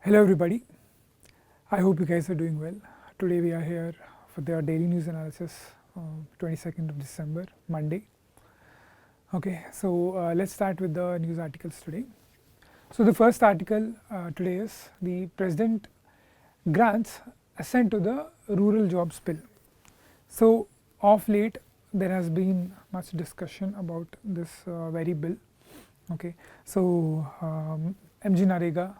Hello everybody, I hope you guys are doing well. Today we are here for the daily news analysis, 22nd of December, Monday. Okay, so let's start with the news articles today. So the first article today is the President grants assent to the rural jobs bill. So of late there has been much discussion about this very bill. Okay, so MG Narega,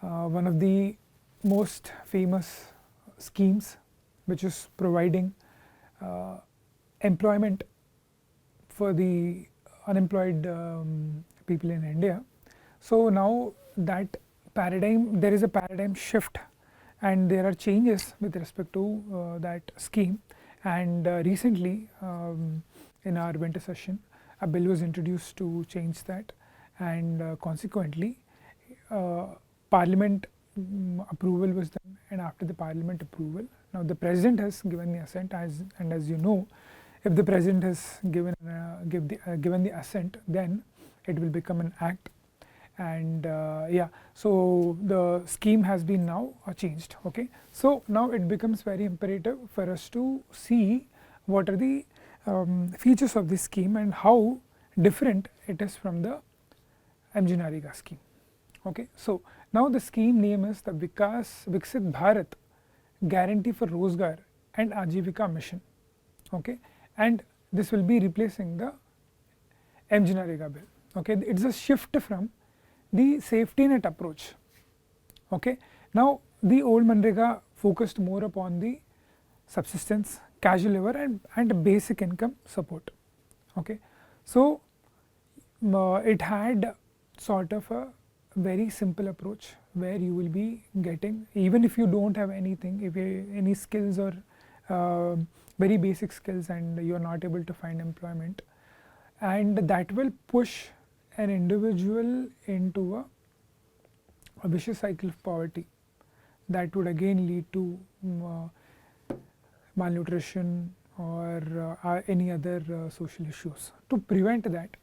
one of the most famous schemes which is providing employment for the unemployed people in India. So now that paradigm, there is a paradigm shift and there are changes with respect to that scheme, and recently in our winter session a bill was introduced to change that, and consequently Parliament approval was done, and after the Parliament approval, now the President has given the assent, and as you know, if the President has given the assent, then it will become an act, and yeah, so the scheme has been now changed. Okay, so now it becomes very imperative for us to see what are the features of this scheme and how different it is from the MG Narega scheme. Okay, so now the scheme name is the Viksit Bharat Guarantee for Rozgar and Ajivika Mission. Okay, and this will be replacing the MG Narega bill. Okay, it's a shift from the safety net approach. Okay, now the old Manrega focused more upon the subsistence, casual labor and basic income support. Okay, so it had sort of a very simple approach where you will be getting, even if you don't have anything, if you any skills or very basic skills and you are not able to find employment, and that will push an individual into a vicious cycle of poverty that would again lead to malnutrition or any other social issues. To prevent that,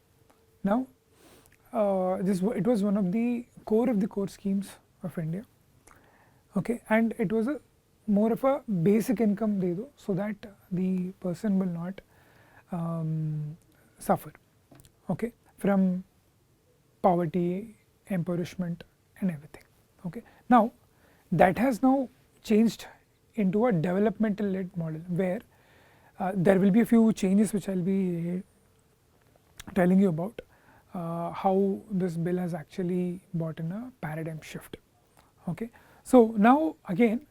now it was one of the core schemes of India. Okay, and it was a more of a basic income de do, so that the person will not suffer, okay, from poverty, impoverishment and everything. Okay, now that has now changed into a developmental led model where there will be a few changes which I will be telling you about. How this bill has actually brought in a paradigm shift. Okay, so now again,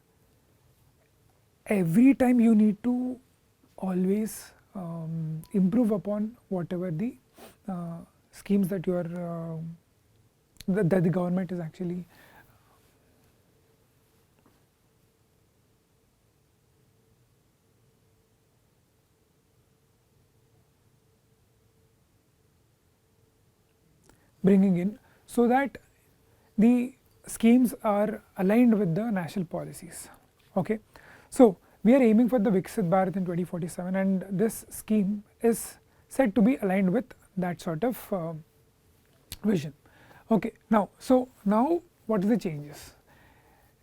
every time you need to always improve upon whatever the schemes that you are that the government is actually bringing in, so that the schemes are aligned with the national policies. Okay, so we are aiming for the Viksit Bharat in 2047, and this scheme is said to be aligned with that sort of vision. Okay, now so now what are the changes?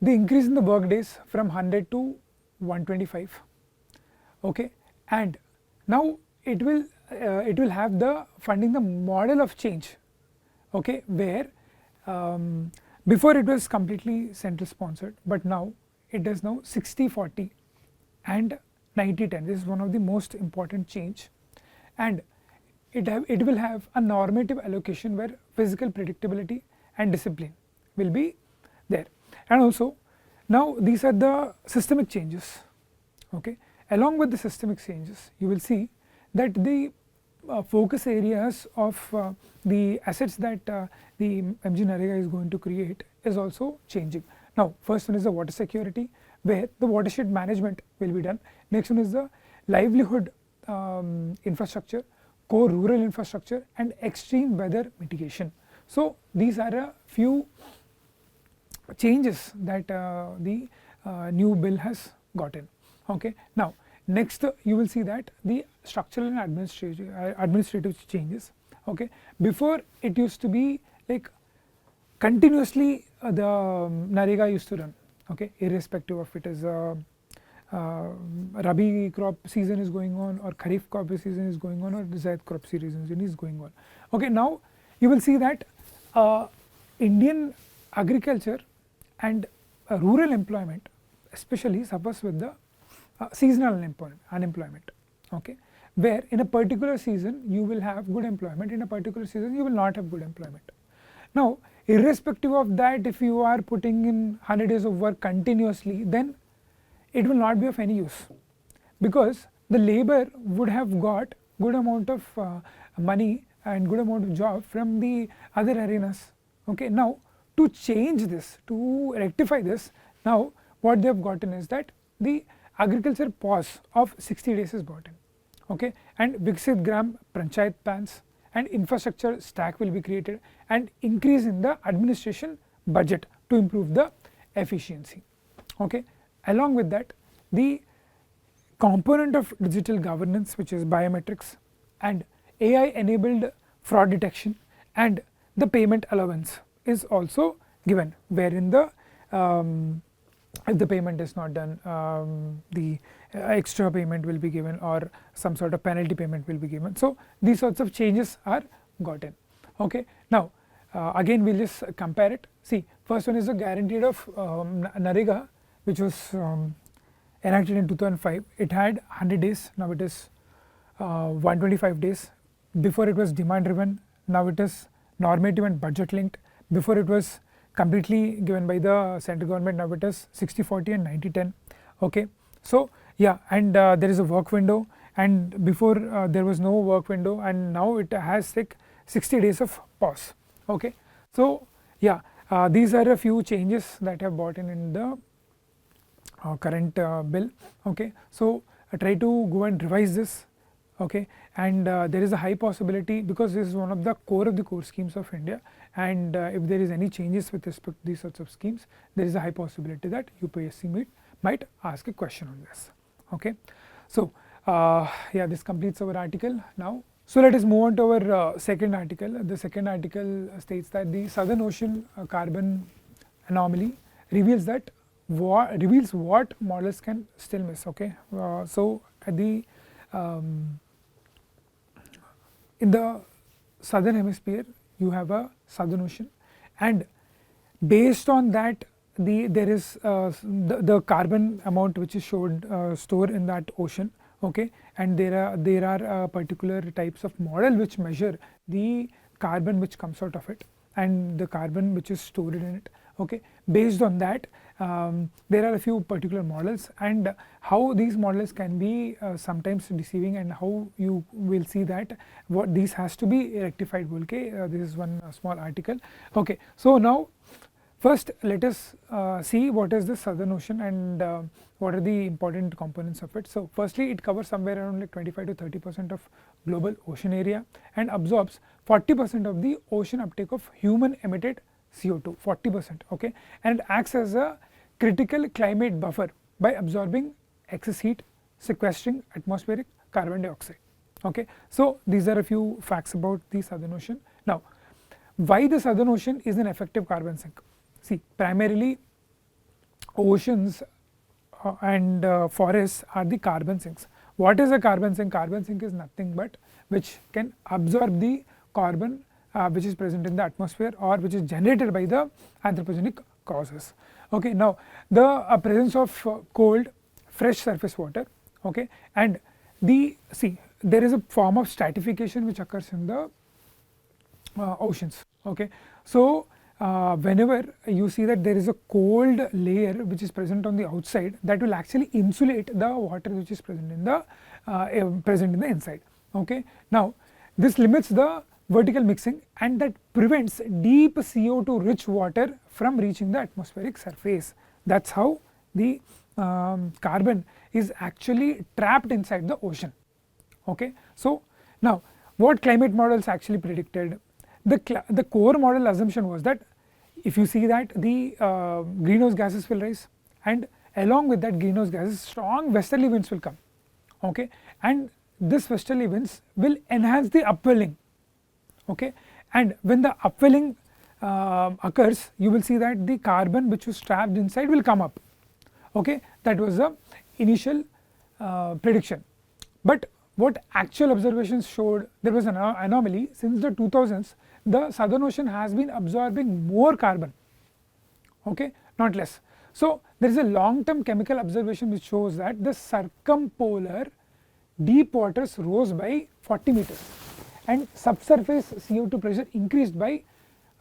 The increase in the work days from 100 to 125. Okay, and now it will have the funding the model of change. Okay, where before it was completely central sponsored, but now it is now 60-40 and 90-10. This is one of the most important change, and it will have a normative allocation where physical predictability and discipline will be there, and also now these are the systemic changes. Okay, along with the systemic changes, you will see that the focus areas of the assets that the MG Narega is going to create is also changing. Now first one is the water security, where the watershed management will be done. Next one is the livelihood infrastructure, core rural infrastructure and extreme weather mitigation. So these are a few changes that the new bill has gotten. Okay, now next you will see that the structural and administrative changes. Okay, before it used to be like continuously the Narega used to run, okay, irrespective of it is Rabi crop season is going on or Kharif crop season is going on or Zaid crop season is going on. Okay, now you will see that Indian agriculture and rural employment especially suffers with the seasonal unemployment, okay, where in a particular season you will have good employment, in a particular season you will not have good employment. Now irrespective of that, if you are putting in 100 days of work continuously, then it will not be of any use, because the labor would have got good amount of money and good amount of job from the other arenas. Okay, now to change this, to rectify this, now what they have gotten is that the agriculture pause of 60 days is brought in, okay, and Viksit Gram Panchayat plans and infrastructure stack will be created and increase in the administration budget to improve the efficiency. Okay. Along with that, the component of digital governance, which is biometrics and AI enabled fraud detection and the payment allowance is also given, wherein the if the payment is not done, the extra payment will be given or some sort of penalty payment will be given. So these sorts of changes are gotten. Okay. Now again we will just compare it. See, first one is the guaranteed of Narega, which was enacted in 2005. It had 100 days, now it is 125 days. Before it was demand driven, now it is normative and budget linked. Before it was completely given by the central government, now it is 60-40 and 90-10. Okay. So yeah, and there is a work window, and before there was no work window, and now it has like 60 days of pause. Okay. So yeah, these are a few changes that have brought in the current bill. Okay. So try to go and revise this. Okay. And there is a high possibility, because this is one of the core schemes of India, and if there is any changes with respect to these sorts of schemes, there is a high possibility that UPSC might ask a question on this. Okay. So yeah, this completes our article now. So let us move on to our second article. The second article states that the Southern Ocean carbon anomaly reveals what models can still miss. Okay. So at the in the southern hemisphere you have a Southern Ocean, and based on that there is the carbon amount which is stored in that ocean. Okay. And there are particular types of model which measure the carbon which comes out of it and the carbon which is stored in it. Okay. Based on that, there are a few particular models, and how these models can be sometimes deceiving, and how you will see that what these has to be rectified. Okay. This is one small article. Okay. So now first let us see what is the Southern Ocean and what are the important components of it. So firstly, it covers somewhere around like 25 to 30% of global ocean area and absorbs 40% of the ocean uptake of human emitted CO2, 40%. Okay. And acts as a critical climate buffer by absorbing excess heat, sequestering atmospheric carbon dioxide. Okay. So these are a few facts about the Southern Ocean. Now why the Southern Ocean is an effective carbon sink? See, primarily oceans and forests are the carbon sinks. What is a carbon sink? Carbon sink is nothing but which can absorb the carbon which is present in the atmosphere or which is generated by the anthropogenic causes. Okay. Now the presence of cold fresh surface water, okay, and there is a form of stratification which occurs in the oceans. Okay. So whenever you see that there is a cold layer which is present on the outside, that will actually insulate the water which is present in the inside. Okay. Now this limits the vertical mixing, and that prevents deep CO2 rich water from reaching the atmospheric surface. That is how the carbon is actually trapped inside the ocean. Okay. So now what climate models actually predicted? The core model assumption was that if you see that the greenhouse gases will rise, and along with that greenhouse gases strong westerly winds will come. Okay. And this westerly winds will enhance the upwelling. Okay. And when the upwelling occurs, you will see that the carbon which was trapped inside will come up. Okay, that was the initial prediction. But what actual observations showed, there was an anomaly. Since the 2000s, the southern ocean has been absorbing more carbon, okay, not less. So there is a long term chemical observation which shows that the circumpolar deep waters rose by 40 meters and subsurface CO2 pressure increased by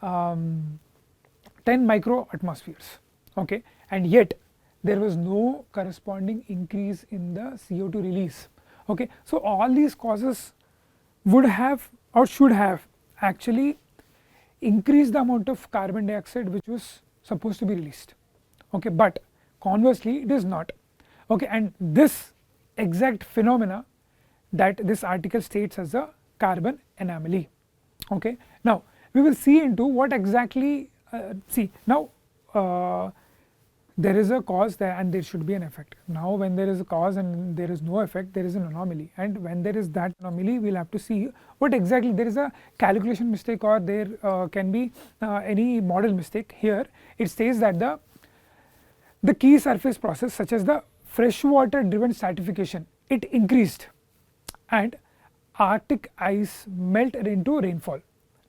10 micro atmospheres, okay, and yet there was no corresponding increase in the CO2 release. Okay. So all these causes would have or should have actually increased the amount of carbon dioxide which was supposed to be released, okay, but conversely it is not, okay, and this exact phenomena that this article states as a carbon anomaly. Okay. Now we will see into what exactly see now there is a cause there and there should be an effect. Now when there is a cause and there is no effect, there is an anomaly, and when there is that anomaly we will have to see what exactly, there is a calculation mistake or there can be any model mistake. Here it says that the key surface process such as the freshwater driven stratification, it increased and Arctic ice melted into rainfall.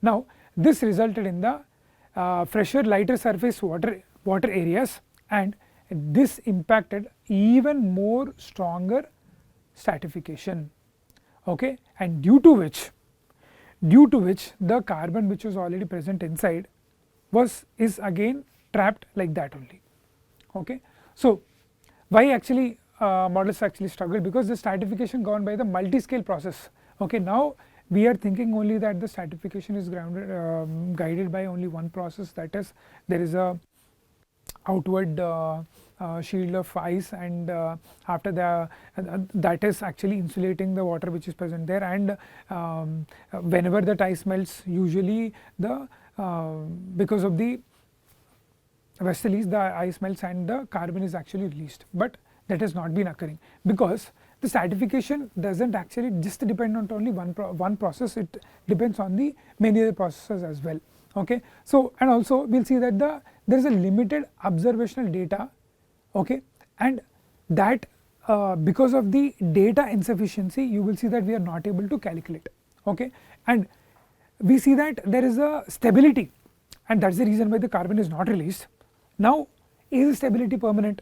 Now this resulted in the fresher lighter surface water areas, and this impacted even more stronger stratification, okay, and due to which the carbon which was already present inside is again trapped like that only, okay. So why actually models actually struggle, because the stratification gone by the multi-scale process, okay. Now we are thinking only that the stratification is guided by only one process, that is there is a outward shield of ice, and after that is actually insulating the water which is present there, and whenever that ice melts, usually the because of the westerlies, the ice melts and the carbon is actually released, but that has not been occurring because the stratification does not actually just depend on only one process, it depends on the many other processes as well, okay. So and also we will see that there is a limited observational data, okay, and that because of the data insufficiency you will see that we are not able to calculate, okay, and we see that there is a stability, and that is the reason why the carbon is not released. Now is stability permanent,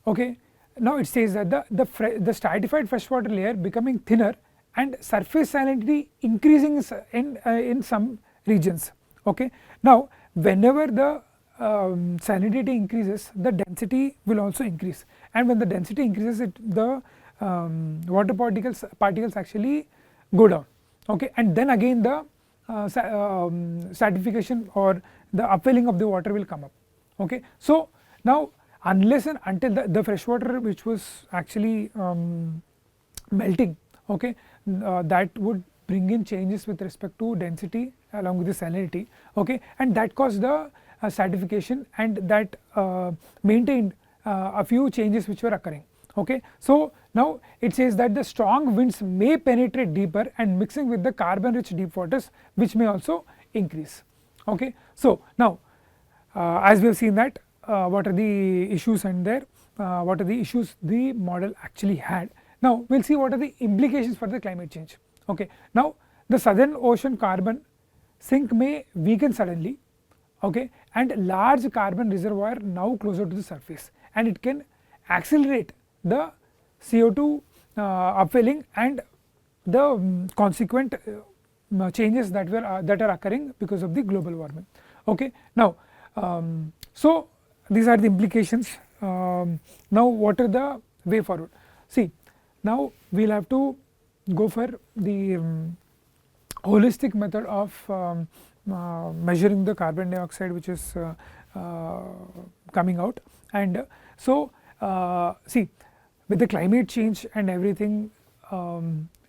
okay. Now it says that the stratified freshwater layer becoming thinner and surface salinity increasing in some regions, okay. Now whenever the salinity increases, the density will also increase, and when the density increases, the water particles actually go down, okay, and then again the stratification or the upwelling of the water will come up, okay. So now unless and until the fresh water which was actually melting, okay, that would bring in changes with respect to density along with the salinity, okay, and that caused the stratification, and that maintained a few changes which were occurring, okay. So now it says that the strong winds may penetrate deeper and mixing with the carbon rich deep waters, which may also increase, okay. So now as we have seen that what are the issues and what are the issues the model actually had. Now we will see what are the implications for the climate change, okay. Now the southern ocean carbon sink may weaken suddenly, okay, and large carbon reservoir now closer to the surface, and it can accelerate the CO2 upwelling and the consequent changes that are occurring because of the global warming, okay. Now so these are the implications. Now what are the way forward? See, now we will have to go for the holistic method of measuring the carbon dioxide which is coming out, and so see, with the climate change and everything,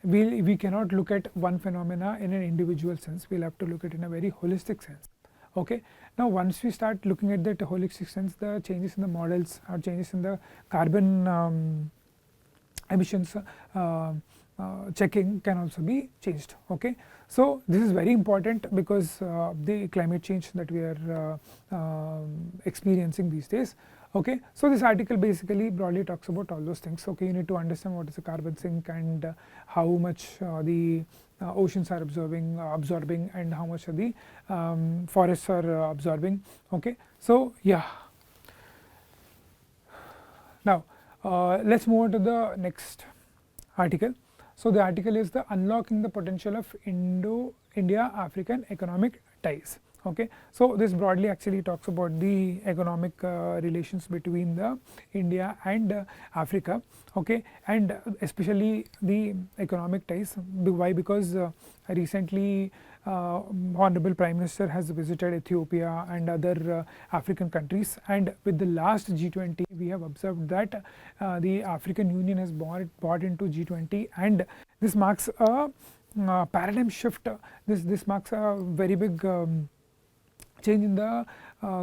we cannot look at one phenomena in an individual sense, we will have to look at it in a very holistic sense, okay. Now once we start looking at that holistic sense, the changes in the models or changes in the carbon emissions checking can also be changed. Okay, so this is very important because the climate change that we are experiencing these days. Okay, so this article basically broadly talks about all those things. Okay, you need to understand what is the carbon sink and how much the oceans are absorbing and how much of the forests are absorbing. Okay, so yeah. Now let's move on to the next article. So the article is the unlocking the potential of India-African economic ties. Okay, so this broadly actually talks about the economic relations between the India and Africa. Okay, and especially the economic ties. Why? Because recently Honorable Prime Minister has visited Ethiopia and other African countries, and with the last G20 we have observed that the African Union has bought into G20, and this marks a paradigm shift. This marks a very big change in the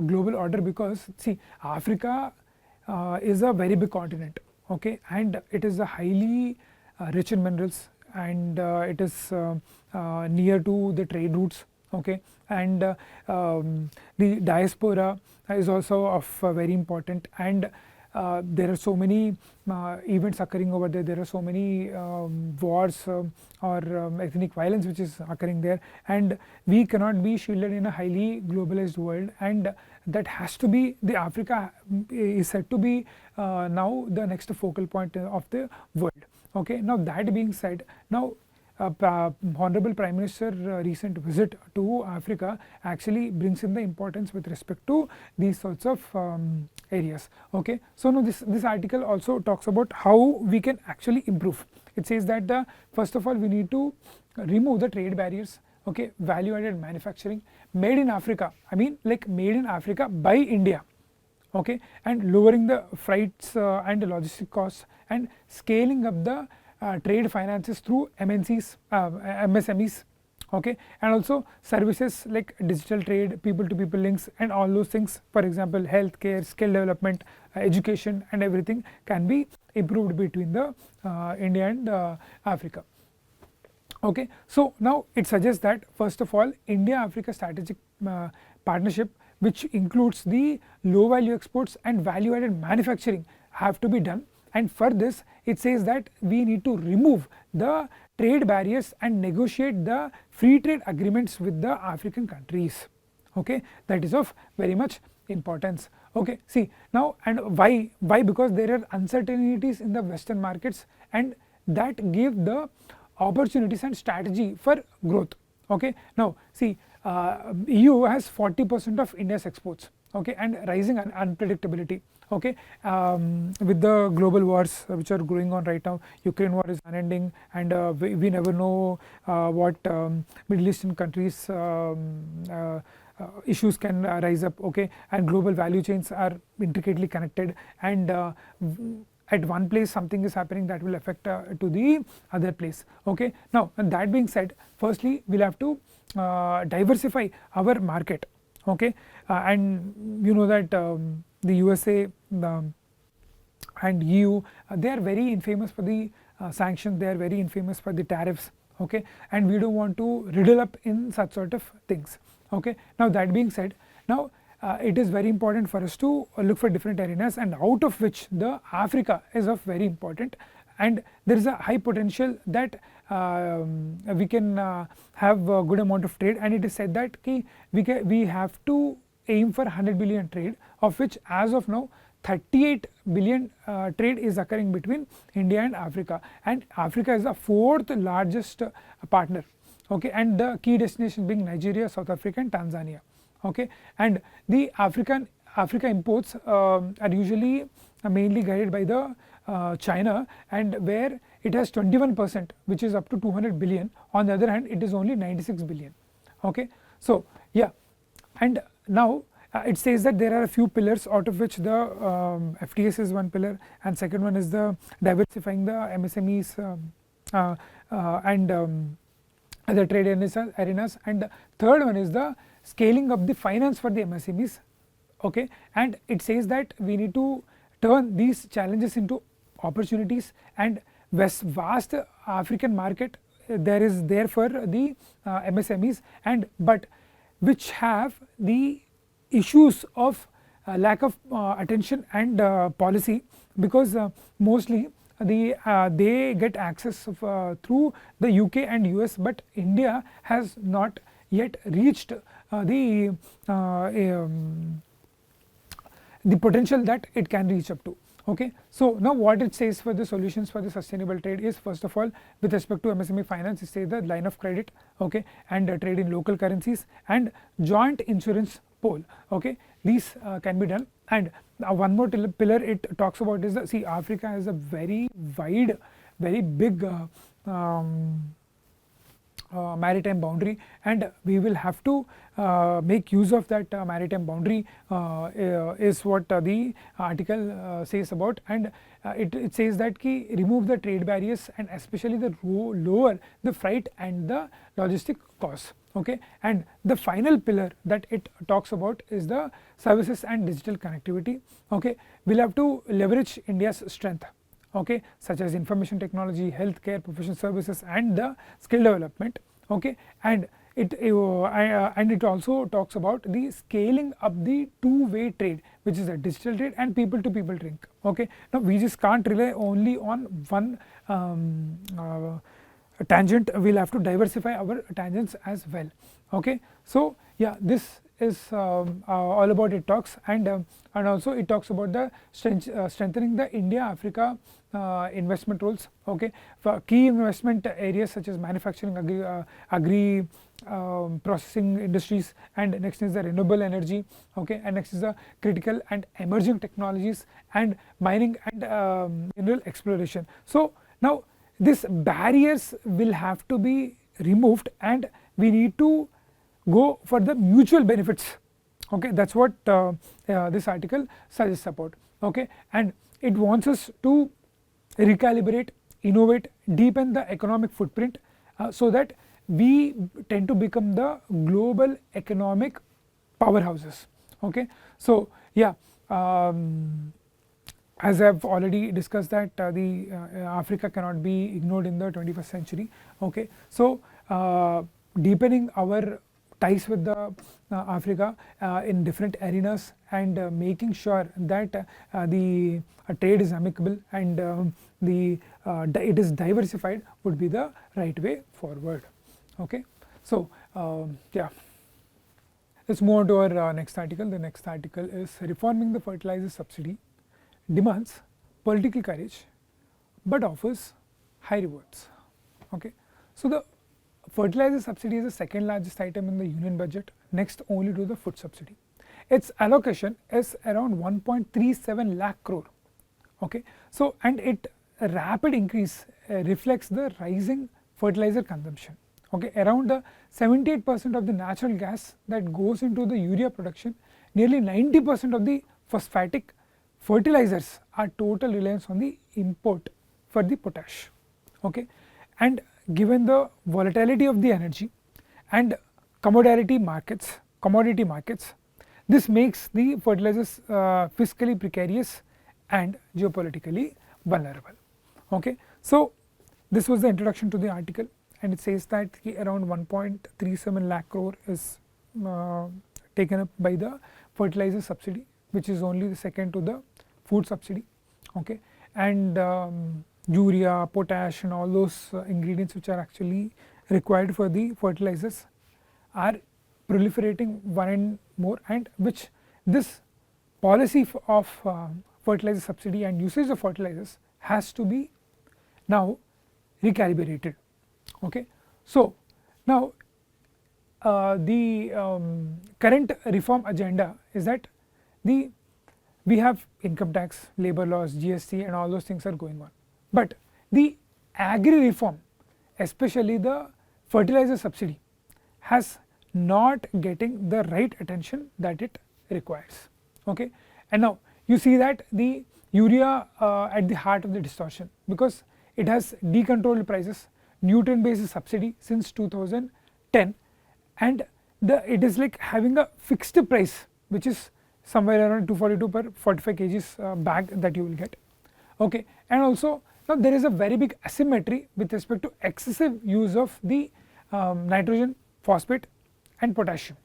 global order, because see, Africa is a very big continent. Okay, and it is a highly rich in minerals, and it is near to the trade routes. Okay, and the diaspora is also of very important, and there are so many events occurring over there. There are so many wars or ethnic violence which is occurring there, and we cannot be shielded in a highly globalized world, and that has to be, the Africa is said to be now the next focal point of the world. Okay, now that being said, now Honorable Prime Minister recent visit to Africa actually brings in the importance with respect to these sorts of areas. Okay, so now this article also talks about how we can actually improve. It says that first of all we need to remove the trade barriers. Okay, value added manufacturing made in Africa, I mean like made in Africa by India. Okay, and lowering the freights and logistic costs, and scaling up the trade finances through MNCs, MSMEs. Okay, and also services like digital trade, people to people links, and all those things, for example healthcare, skill development, education, and everything can be improved between the India and Africa. Okay, so now it suggests that first of all India-Africa strategic partnership, which includes the low value exports and value added manufacturing, have to be done, and for this it says that we need to remove the trade barriers and negotiate the free trade agreements with the African countries. Okay, that is of very much importance. Okay, see now, and why? Because there are uncertainties in the Western markets, and that give the opportunities and strategy for growth. Okay, now see, EU has 40% of India's exports. Okay, and rising unpredictability. Okay, with the global wars which are going on right now, Ukraine war is unending, and we never know what Middle Eastern countries issues can rise up. Okay, and global value chains are intricately connected, and at one place something is happening that will affect to the other place. Okay, now, and that being said, firstly we'll have to diversify our market. Okay, and you know that the USA and EU, they are very infamous for the sanctions, they are very infamous for the tariffs. Okay, and we don't want to riddle up in such sort of things. Okay, now that being said, now it is very important for us to look for different arenas, and out of which the Africa is of very important, and there is a high potential that we can have a good amount of trade, and it is said that we have to aim for 100 billion trade, of which as of now 38 billion trade is occurring between India and Africa, and Africa is the fourth largest partner. Okay, and the key destinations being Nigeria, South Africa, and Tanzania. Okay, and the Africa imports are usually mainly guided by the China, and where it has 21%, which is up to 200 billion. On the other hand, it is only 96 billion. Okay, so yeah, and now it says that there are a few pillars, out of which the FTS is one pillar, and second one is the diversifying the MSMEs and other trade arenas, and the third one is the scaling up the finance for the MSMEs. Okay, and it says that we need to turn these challenges into opportunities, and vast African market there for the MSMEs, and but which have the issues of lack of attention and policy, because mostly they get access of, through the UK and US, but India has not yet reached the potential that it can reach up to. Okay. So now what it says for the solutions for the sustainable trade is, first of all, with respect to MSME finance, it says the line of credit, okay, and trade in local currencies and joint insurance pool. Okay, these can be done. And one more pillar it talks about is the, see, Africa has a very wide, very big maritime boundary, and we will have to make use of that maritime boundary, is what the article says about. And it says that ki remove the trade barriers and especially the lower the freight and the logistic costs. Okay. And the final pillar that it talks about is the services and digital connectivity. Okay. We'll have to leverage India's strength, okay, such as information technology, healthcare, professional services, and the skill development. Okay. And it also talks about the scaling up the two-way trade, which is a digital trade and people-to-people trade. Okay. Now we just can't rely only on one tangent, we'll have to diversify our tangents as well. Okay. So yeah, this is all about it talks, and also it talks about the strengthening the India-Africa investment roles. Okay. For key investment areas such as manufacturing, agri processing industries, and next is the renewable energy. Okay. And next is the critical and emerging technologies, and mining and mineral exploration. So now these barriers will have to be removed, and we need to go for the mutual benefits. Okay. That is what this article suggests about. Okay. And it wants us to recalibrate, innovate, deepen the economic footprint, so that we tend to become the global economic powerhouses. Okay. So yeah, as I have already discussed that the Africa cannot be ignored in the 21st century. Okay. So deepening our ties with the Africa in different arenas, and making sure that the trade is amicable and it is diversified would be the right way forward. Okay. So yeah, let's move on to our next article. The next article is reforming the fertilizer subsidy demands political courage but offers high rewards. Okay. So the fertilizer subsidy is the second largest item in the union budget, next only to the food subsidy. Its allocation is around 1.37 lakh crore. Okay. So and it rapid increase reflects the rising fertilizer consumption. Okay. Around 78% of the natural gas that goes into the urea production, nearly 90% of the phosphatic fertilizers are total reliance on the import for the potash. Okay. And given the volatility of the energy and commodity markets, this makes the fertilizers fiscally precarious and geopolitically vulnerable. Okay. So this was the introduction to the article, and it says that around 1.37 lakh crore is taken up by the fertilizer subsidy, which is only the second to the food subsidy. Okay. And urea, potash, and all those ingredients which are actually required for the fertilizers are proliferating one and more, and which this policy of fertilizer subsidy and usage of fertilizers has to be now recalibrated. Okay. So now the current reform agenda is that we have income tax, labor laws, GST, and all those things are going on. But the agri reform, especially the fertilizer subsidy, has not getting the right attention that it requires. Okay. And now you see that the urea at the heart of the distortion, because it has decontrolled prices, nutrient based subsidy since 2010, and it is like having a fixed price which is somewhere around 242 per 45 kgs bag that you will get. Okay. And also Now there is a very big asymmetry with respect to excessive use of the nitrogen, phosphate and potassium,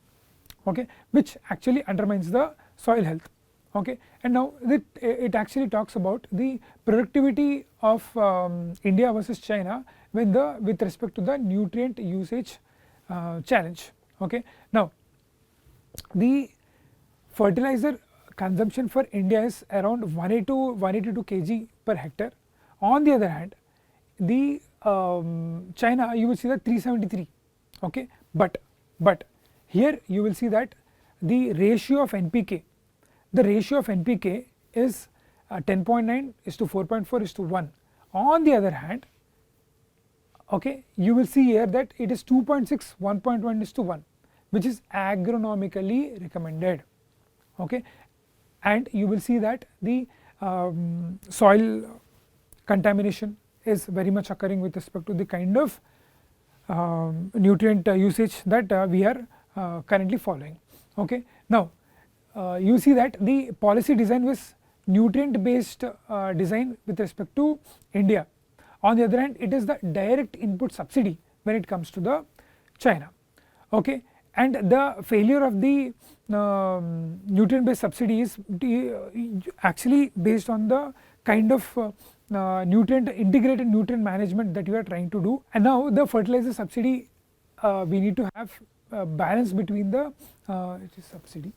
okay, which actually undermines the soil health, okay. And now it actually talks about the productivity of India versus China with respect to the nutrient usage challenge, okay. Now the fertilizer consumption for India is around 182 kg per hectare. On the other hand, the China, you will see that 373, okay. But here you will see that the ratio of NPK, is 10.9 is to 4.4 is to 1. On the other hand, okay, you will see here that it is 2.6, 1.1 is to 1, which is agronomically recommended, okay. And you will see that the soil contamination is very much occurring with respect to the kind of nutrient usage that we are currently following, okay. Now you see that the policy design was nutrient based design with respect to India. On the other hand, it is the direct input subsidy when it comes to the China, okay. And the failure of the nutrient based subsidy is actually based on the kind of integrated nutrient management that you are trying to do. And now the fertilizer subsidy, we need to have balance between the subsidy,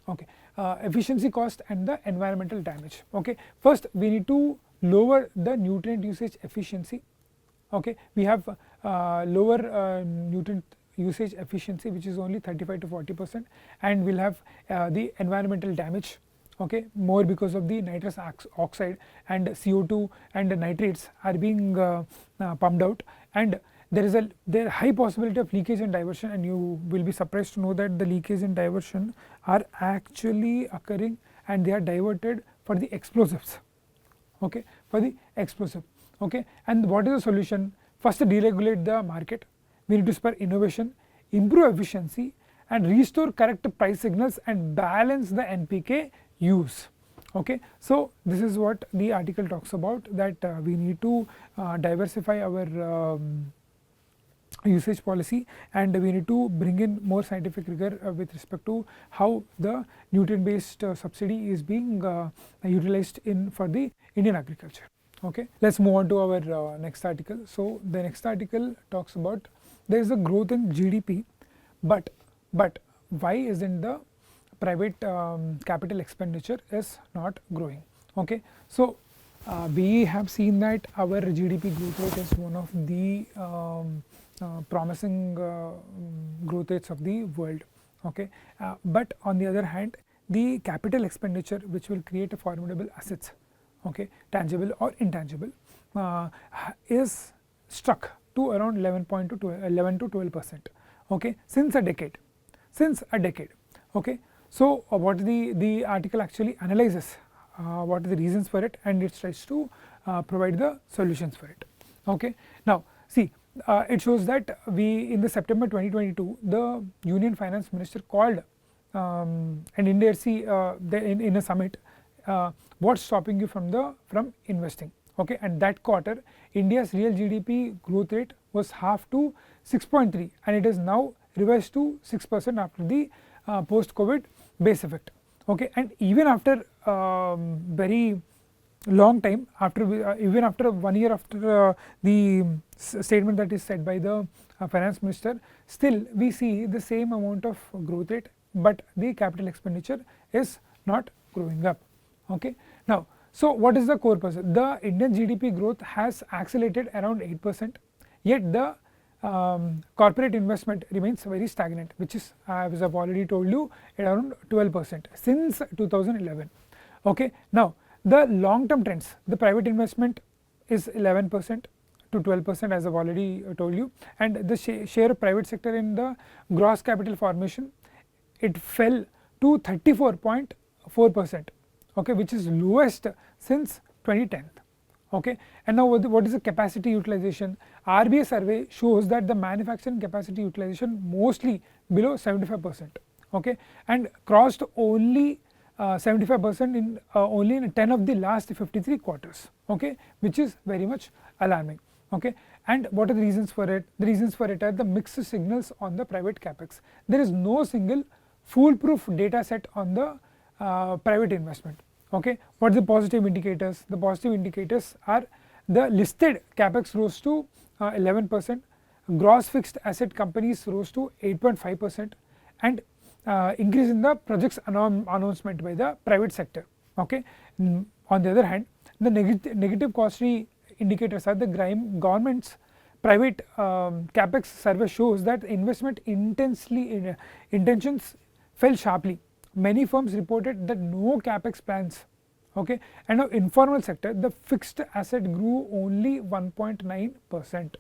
okay, efficiency cost and the environmental damage, okay. First we need to lower the nutrient usage efficiency, okay. We have lower nutrient usage efficiency, which is only 35 to 40%, and we will have the environmental damage, okay, more because of the nitrous oxide and CO2 and the nitrates are being pumped out, and there is a high possibility of leakage and diversion, and you will be surprised to know that the leakage and diversion are actually occurring and they are diverted for the explosives, okay, for the explosive, okay. And what is the solution? First, deregulate the market. We need to spur innovation, improve efficiency and restore correct price signals and balance the NPK use, okay. So this is what the article talks about, that we need to diversify our usage policy, and we need to bring in more scientific rigor with respect to how the nutrient based subsidy is being utilized for the Indian agriculture, okay. Let us move on to our next article. So the next article talks about there is a growth in GDP, but why isn't the private capital expenditure is not growing, okay. So we have seen that our GDP growth rate is one of the promising growth rates of the world, okay. But on the other hand, the capital expenditure, which will create a formidable assets, okay, tangible or intangible, is struck to around 11 to 12%, okay, since a decade, okay. So what the article actually analyzes, what are the reasons for it, and it tries to provide the solutions for it, okay. Now see, it shows that in the September 2022, the Union Finance Minister called and India in a summit, what's stopping you from investing, okay. And that quarter India's real GDP growth rate was half to 6.3, and it is now revised to 6% after the post COVID base effect, okay. And even after very long time, even after 1 year after the statement that is said by the finance minister, still we see the same amount of growth rate, but the capital expenditure is not growing up, okay. Now so what is the core person? The Indian GDP growth has accelerated around 8%, yet the corporate investment remains very stagnant, which is, as I have already told you, around 12% since 2011, okay. Now the long term trends, the private investment is 11% to 12%, as I have already told you, and the share of private sector in the gross capital formation, it fell to 34.4%, okay, which is lowest since 2010, okay. And now what is the capacity utilization? RBI survey shows that the manufacturing capacity utilization mostly below 75%, okay, and crossed only 75% in only in 10 of the last 53 quarters, okay, which is very much alarming. Okay. And what are the reasons for it? The reasons for it are the mixed signals on the private capex. There is no single foolproof data set on the private investment. Okay. What are the positive indicators? The positive indicators are the listed capex rose to 11%, gross fixed asset companies rose to 8.5%, and increase in the projects announcement by the private sector. Okay. On the other hand, the negative cautionary indicators are the government's private capex survey shows that investment intentions fell sharply. Many firms reported that no capex plans. Okay. And now informal sector, the fixed asset grew only 1.9%.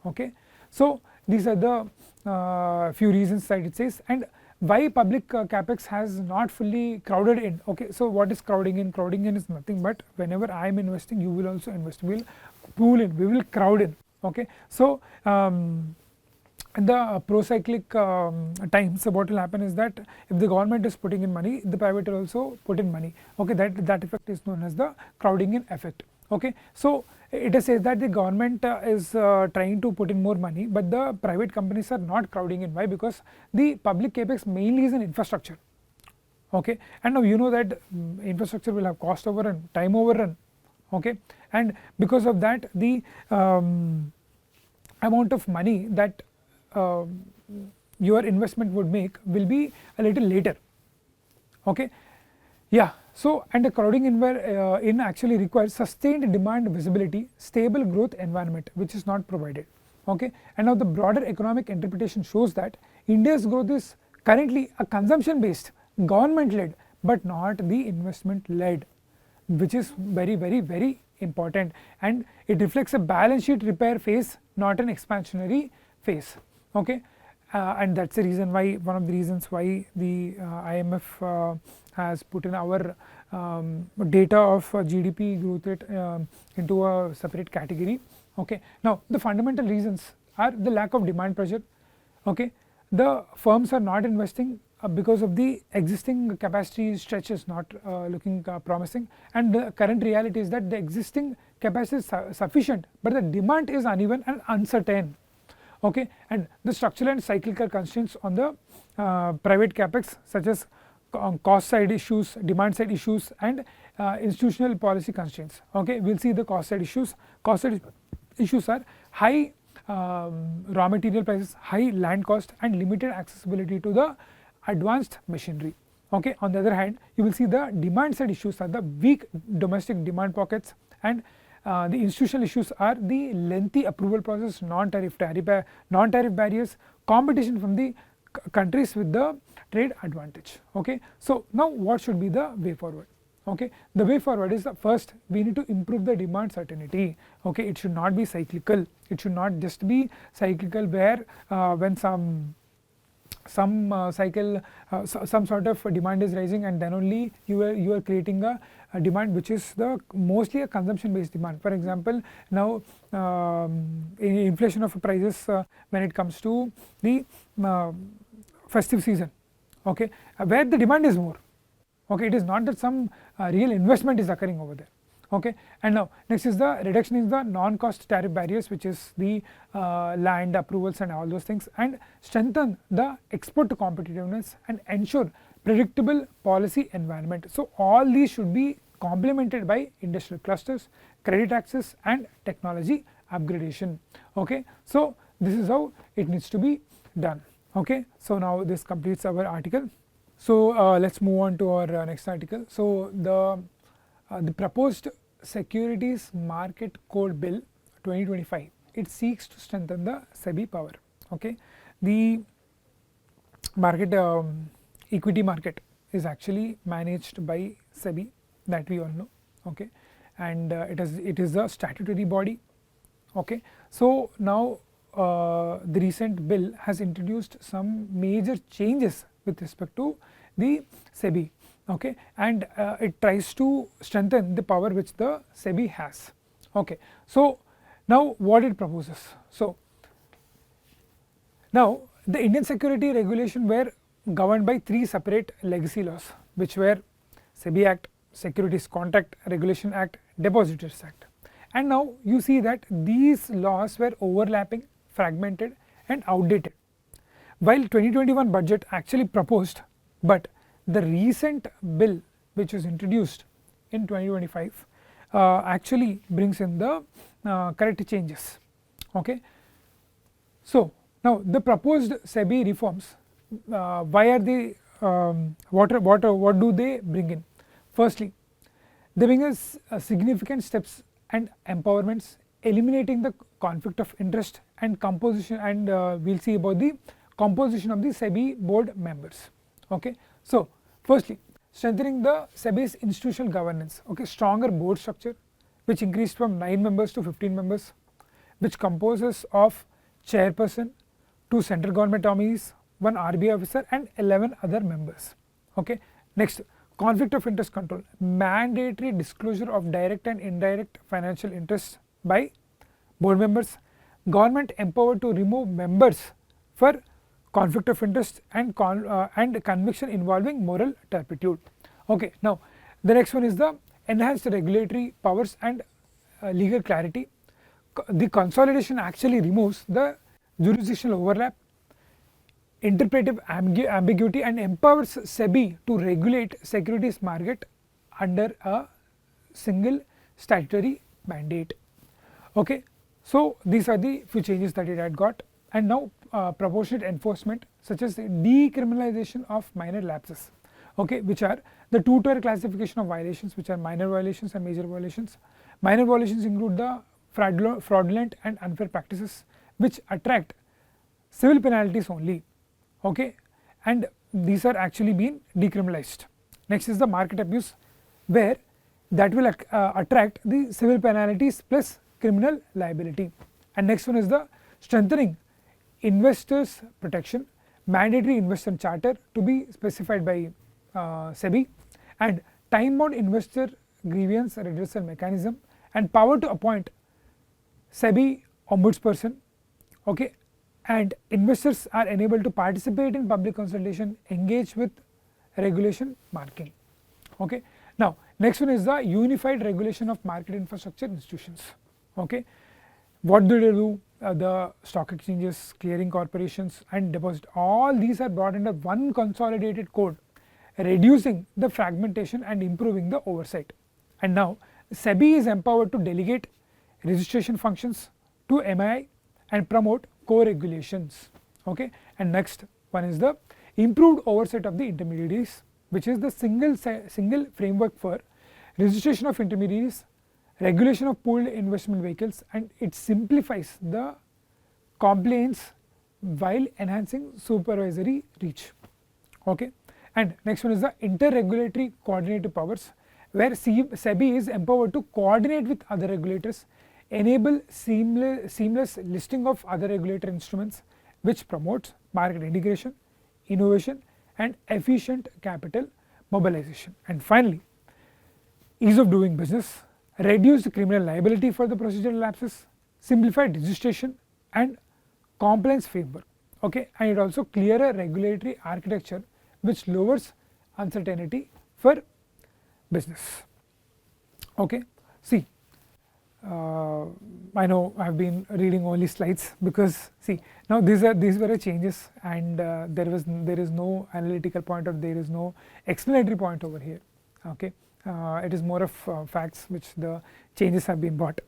Okay. So these are the few reasons that it says, and why public capex has not fully crowded in. Okay. So what is crowding in? Crowding in is nothing but whenever I am investing, you will also invest. We will pool in, we will crowd in. Okay. So in the pro-cyclic times, so what will happen is that if the government is putting in money, the private will also put in money. Okay. That effect is known as the crowding in effect. Okay. So it says that the government is trying to put in more money, but the private companies are not crowding in. Why? Because the public capex mainly is in infrastructure. Okay. And now you know that infrastructure will have cost overrun, time overrun. Okay. And because of that, the amount of money that your investment would make will be a little later. Okay. Yeah. So, and the crowding in actually requires sustained demand visibility, stable growth environment, which is not provided. Okay. And now the broader economic interpretation shows that India's growth is currently a consumption based, government led, but not the investment led, which is very important, and it reflects a balance sheet repair phase, not an expansionary phase. Okay. And that is the reason why, one of the reasons why the IMF has put in our data of GDP growth rate into a separate category. Okay. Now the fundamental reasons are the lack of demand pressure. Okay. The firms are not investing because of the existing capacity stretch is not looking promising, and the current reality is that the existing capacity is sufficient, but the demand is uneven and uncertain. Okay. And the structural and cyclical constraints on the private capex, such as cost side issues, demand side issues, and institutional policy constraints. Okay. We will see the cost side issues. Cost side issues are high raw material prices, high land cost, and limited accessibility to the advanced machinery. Okay. On the other hand, you will see the demand side issues are the weak domestic demand pockets, and the institutional issues are the lengthy approval process, non-tariff barriers, competition from the countries with the trade advantage. Okay. So now what should be the way forward? Okay. The way forward is, first we need to improve the demand certainty. Okay. It should not be cyclical, it should not just be cyclical where when some cycle some sort of demand is rising, and then only you are creating a demand which is mostly a consumption based demand. For example, now inflation of prices when it comes to the festive season, okay, where the demand is more. Okay. It is not that some real investment is occurring over there. Okay. And now next is the reduction in the non-cost tariff barriers, which is the land approvals and all those things, and strengthen the export competitiveness and ensure predictable policy environment. So all these should be complemented by industrial clusters, credit access, and technology upgradation. Okay. So this is how it needs to be done. Okay. So now this completes our article. So let's move on to our next article. So the proposed Securities Market Code Bill 2025, it seeks to strengthen the SEBI power. Okay. The market equity market is actually managed by SEBI, that we all know. Okay. And it is a statutory body. Okay. So now the recent bill has introduced some major changes with respect to the SEBI. Okay. And it tries to strengthen the power which the SEBI has. Okay. So now what it proposes? So now the Indian security regulation were governed by 3 separate legacy laws, which were SEBI Act, Securities Contract Regulation Act, Depositors Act. And now you see that these laws were overlapping, fragmented and outdated. While 2021 budget actually proposed, but the recent bill which was introduced in 2025 actually brings in the correct changes. Okay. So now the proposed SEBI reforms, why are they, what do they bring in? Firstly, they bring us significant steps and empowerments, eliminating the conflict of interest and composition, and we will see about the composition of the SEBI board members. Okay. So firstly, strengthening the SEBI's institutional governance, okay, stronger board structure which increased from 9 members to 15 members, which composes of chairperson, 2 central government nominees, 1 RBI officer and 11 other members. Okay. Next, conflict of interest control, mandatory disclosure of direct and indirect financial interests by board members, government empowered to remove members for conflict of interest and conviction involving moral turpitude. Okay. Now the next one is the enhanced regulatory powers and legal clarity. The consolidation actually removes the jurisdictional overlap, interpretive ambiguity and empowers SEBI to regulate securities market under a single statutory mandate. Okay. So these are the few changes that it had got. And now proportionate enforcement, such as decriminalization of minor lapses, okay, which are the two-tier classification of violations, which are minor violations and major violations. Minor violations include the fraudulent and unfair practices which attract civil penalties only, okay, and these are actually being decriminalized. Next is the market abuse, where that will attract the civil penalties plus criminal liability. And next one is the strengthening investors protection, mandatory investor charter to be specified by SEBI, and time bound investor grievance redressal mechanism, and power to appoint SEBI ombudsperson, okay, and investors are enabled to participate in public consultation, engage with regulation marking. Okay. Now next one is the unified regulation of market infrastructure institutions. Okay. What do they do? The stock exchanges, clearing corporations and deposit, all these are brought under one consolidated code, reducing the fragmentation and improving the oversight. And now SEBI is empowered to delegate registration functions to MII and promote co-regulations. Okay. And next one is the improved oversight of the intermediaries, which is the single framework for registration of intermediaries, regulation of pooled investment vehicles, and it simplifies the compliance while enhancing supervisory reach. Okay. And next one is the inter-regulatory coordinative powers, where SEBI is empowered to coordinate with other regulators, enable seamless listing of other regulatory instruments, which promotes market integration, innovation and efficient capital mobilization. And finally, ease of doing business, reduced criminal liability for the procedural lapses, simplified registration and compliance framework, okay, and it also clearer regulatory architecture which lowers uncertainty for business. Okay. See, I know I have been reading only slides, because see now these were changes, and there is no analytical point, or there is no explanatory point over here. Okay. It is more of facts which the changes have been brought.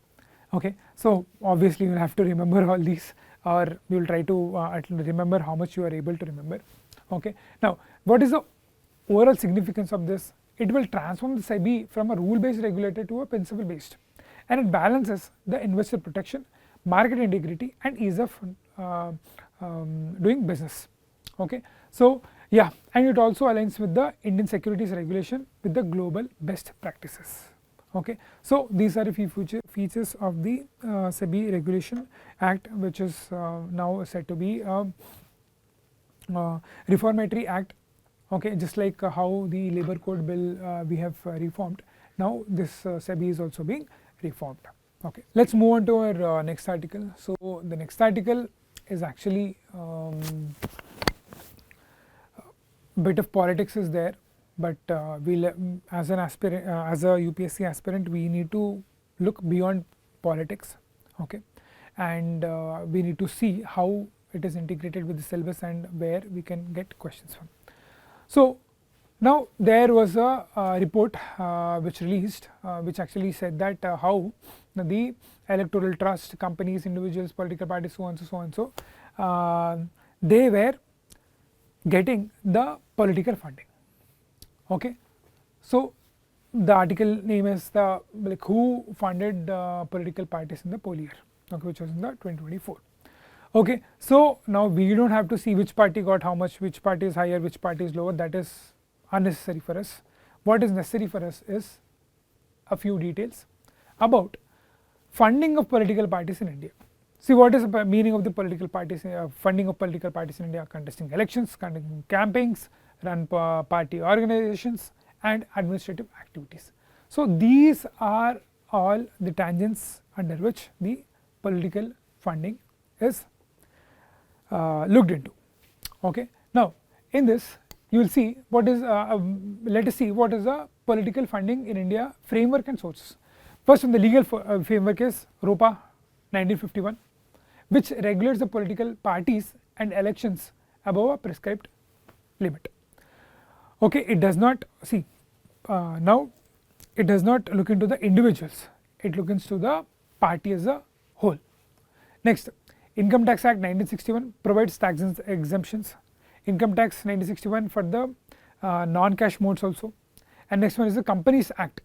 Okay. So obviously you will have to remember all these, or you will try to remember how much you are able to remember. Okay. Now what is the overall significance of this? It will transform the SEBI from a rule based regulator to a principle based, and it balances the investor protection, market integrity and ease of doing business. Okay. So yeah, and it also aligns with the Indian securities regulation with the global best practices. Okay. So these are a few features of the SEBI Regulation Act, which is now said to be a reformatory act. Okay. Just like how the Labour Code bill we have reformed, now this SEBI is also being reformed. Okay. Let us move on to our next article. So the next article is actually bit of politics is there. but as an aspirant, as a UPSC aspirant, we need to look beyond politics, okay, and we need to see how it is integrated with the syllabus and where we can get questions from. So now there was a report which released which actually said that how the electoral trust, companies, individuals, political parties, so on and so they were getting the political funding, okay. So the article name is the who funded political parties in the poll year, okay, which was in the 2024. Okay, so now we do not have to see which party got how much, which party is higher, which party is lower, that is unnecessary for us. What is necessary for us is a few details about funding of political parties in India. See, what is the meaning of the political parties, funding of political parties in India? Contesting elections, conducting campaigns, run party organizations and administrative activities. So these are all the tangents under which the political funding is looked into, okay. Now in this you will see what is let us see what is the political funding in India framework and sources. First one, the legal framework is ROPA 1951, which regulates the political parties and elections above a prescribed limit, okay. It does not see now it does not look into the individuals, it looks into the party as a whole. Next, Income Tax Act 1961 provides tax exemptions, Income Tax 1961 for the non-cash modes also, and next one is the Companies Act,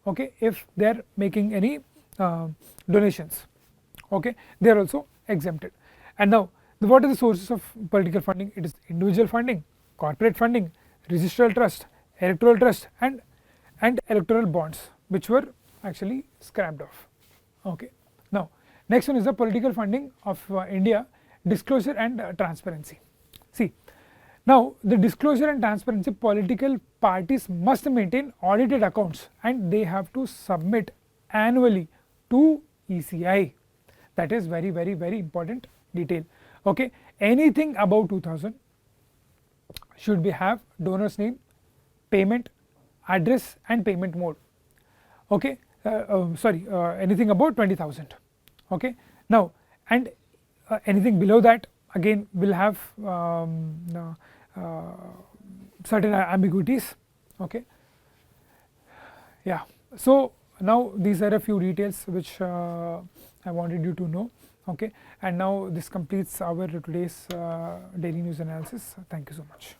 okay, if they are making any donations, okay, they are also exempted. And now what are the sources of political funding? It is individual funding, corporate funding, registral trust, electoral trust and electoral bonds, which were actually scrapped off, okay. Now next one is the political funding of India, disclosure and transparency. See, now the disclosure and transparency, political parties must maintain audited accounts and they have to submit annually to ECI. That is very important detail, okay. Anything above 2000 should be have donor's name, payment, address and payment mode, okay. Anything above 20,000, okay. Now and anything below that again will have certain ambiguities, okay. Yeah, so now these are a few details which I wanted you to know, okay. And now this completes our today's daily news analysis. Thank you so much.